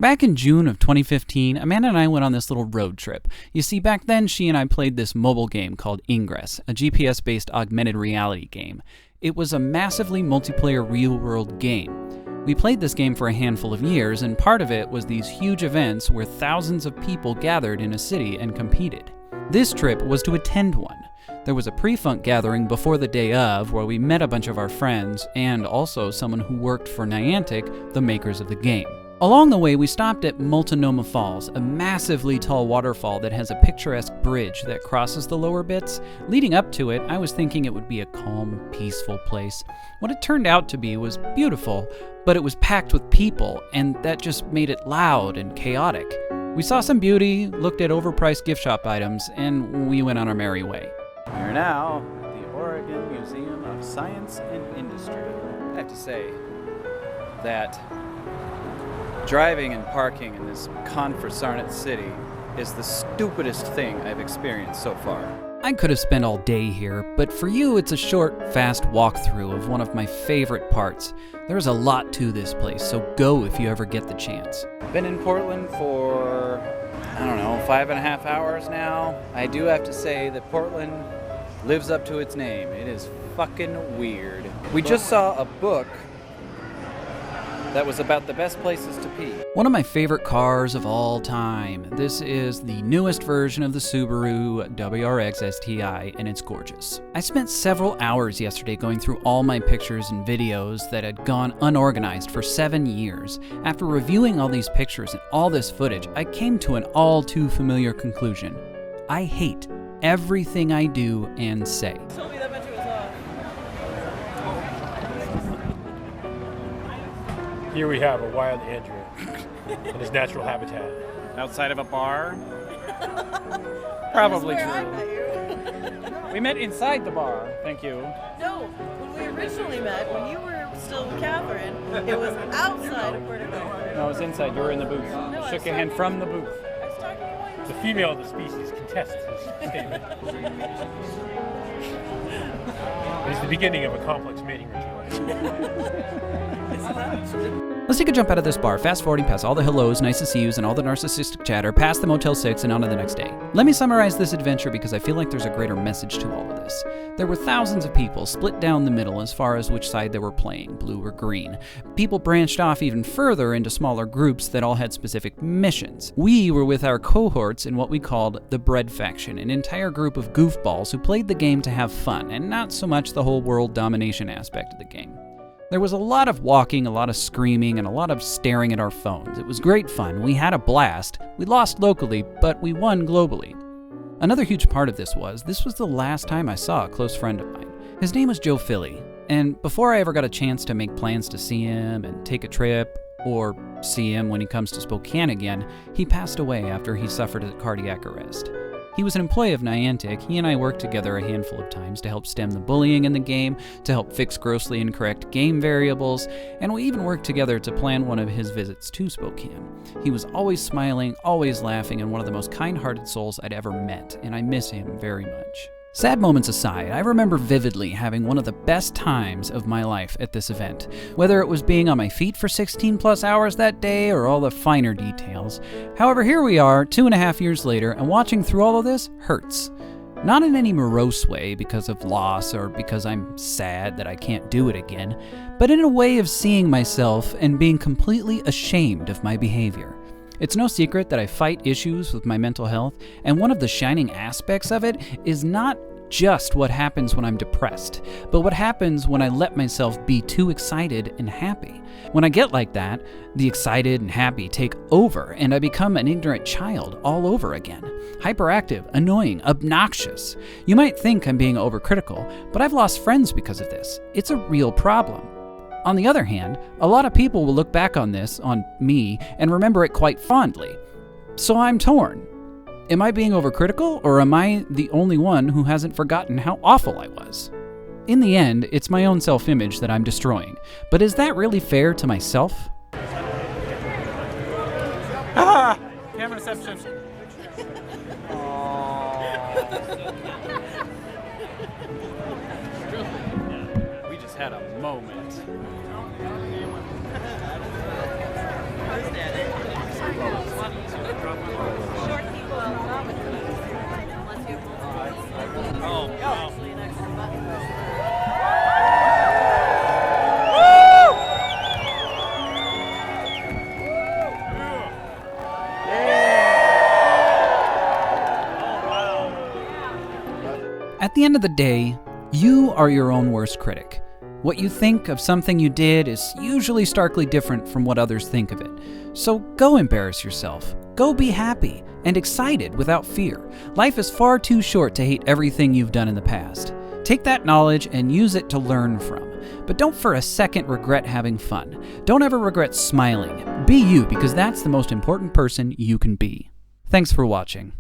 Back in June of 2015, Amanda and I went on this little road trip. You see, back then she and I played this mobile game called Ingress, a GPS-based augmented reality game. It was a massively multiplayer real-world game. We played this game for a handful of years, and part of it was these huge events where thousands of people gathered in a city and competed. This trip was to attend one. There was a pre-funk gathering before the day of where we met a bunch of our friends and also someone who worked for Niantic, the makers of the game. Along the way, we stopped at Multnomah Falls, a massively tall waterfall that has a picturesque bridge that crosses the lower bits. Leading up to it, I was thinking it would be a calm, peaceful place. What it turned out to be was beautiful, but it was packed with people, and that just made it loud and chaotic. We saw some beauty, looked at overpriced gift shop items, and we went on our merry way. We're now at the Oregon Museum of Science and Industry. I have to say that driving and parking in this Conversarnet city is the stupidest thing I've experienced so far. I could have spent all day here, but for you it's a short, fast walkthrough of one of my favorite parts. There's a lot to this place, so go if you ever get the chance. Been in Portland for, 5.5 hours now. I do have to say that Portland lives up to its name. It is fucking weird. We just saw a book that was about the best places to pee. One of my favorite cars of all time. This is the newest version of the Subaru WRX STI, and it's gorgeous. I spent several hours yesterday going through all my pictures and videos that had gone unorganized for 7 years. After reviewing all these pictures and all this footage, I came to an all too familiar conclusion. I hate everything I do and say. Here we have a wild Andrew in his natural habitat. Outside of a bar? Probably true. We met inside the bar. Thank you. No, when we originally met, when you were still with Catherine, it was outside of Puerto Rico. No, it was inside. You were in the booth. No, Shook your hand from the booth. I was talking to you. The female of the species contests his statement. It is the beginning of a complex mating ritual. Let's take a jump out of this bar, fast forwarding past all the hellos, nice to see yous, and all the narcissistic chatter, past the Motel 6 and on to the next day. Let me summarize this adventure because I feel like there's a greater message to all of this. There were thousands of people split down the middle as far as which side they were playing, blue or green. People branched off even further into smaller groups that all had specific missions. We were with our cohorts in what we called the Bread Faction, an entire group of goofballs who played the game to have fun, and not so much the whole world domination aspect of the game. There was a lot of walking, a lot of screaming, and a lot of staring at our phones. It was great fun. We had a blast. We lost locally, but we won globally. Another huge part of this was the last time I saw a close friend of mine. His name was Joe Philly, and before I ever got a chance to make plans to see him and take a trip, or see him when he comes to Spokane again, he passed away after he suffered a cardiac arrest. He was an employee of Niantic. He and I worked together a handful of times to help stem the bullying in the game, to help fix grossly incorrect game variables, and we even worked together to plan one of his visits to Spokane. He was always smiling, always laughing, and one of the most kind-hearted souls I'd ever met, and I miss him very much. Sad moments aside, I remember vividly having one of the best times of my life at this event. Whether it was being on my feet for 16 plus hours that day or all the finer details. However, here we are 2.5 years later, and watching through all of this hurts. Not in any morose way because of loss or because I'm sad that I can't do it again, but in a way of seeing myself and being completely ashamed of my behavior. It's no secret that I fight issues with my mental health, and one of the shining aspects of it is not just what happens when I'm depressed, but what happens when I let myself be too excited and happy. When I get like that, the excited and happy take over, and I become an ignorant child all over again. Hyperactive, annoying, obnoxious. You might think I'm being overcritical, but I've lost friends because of this. It's a real problem. On the other hand, a lot of people will look back on this, on me, and remember it quite fondly. So I'm torn. Am I being overcritical, or am I the only one who hasn't forgotten how awful I was? In the end, it's my own self-image that I'm destroying. But is that really fair to myself? Ah! Camera reception. We just had a moment. At the end of the day, you are your own worst critic. What you think of something you did is usually starkly different from what others think of it. So go embarrass yourself. Go be happy and excited without fear. Life is far too short to hate everything you've done in the past. Take that knowledge and use it to learn from. But don't for a second regret having fun. Don't ever regret smiling. Be you, because that's the most important person you can be. Thanks for watching.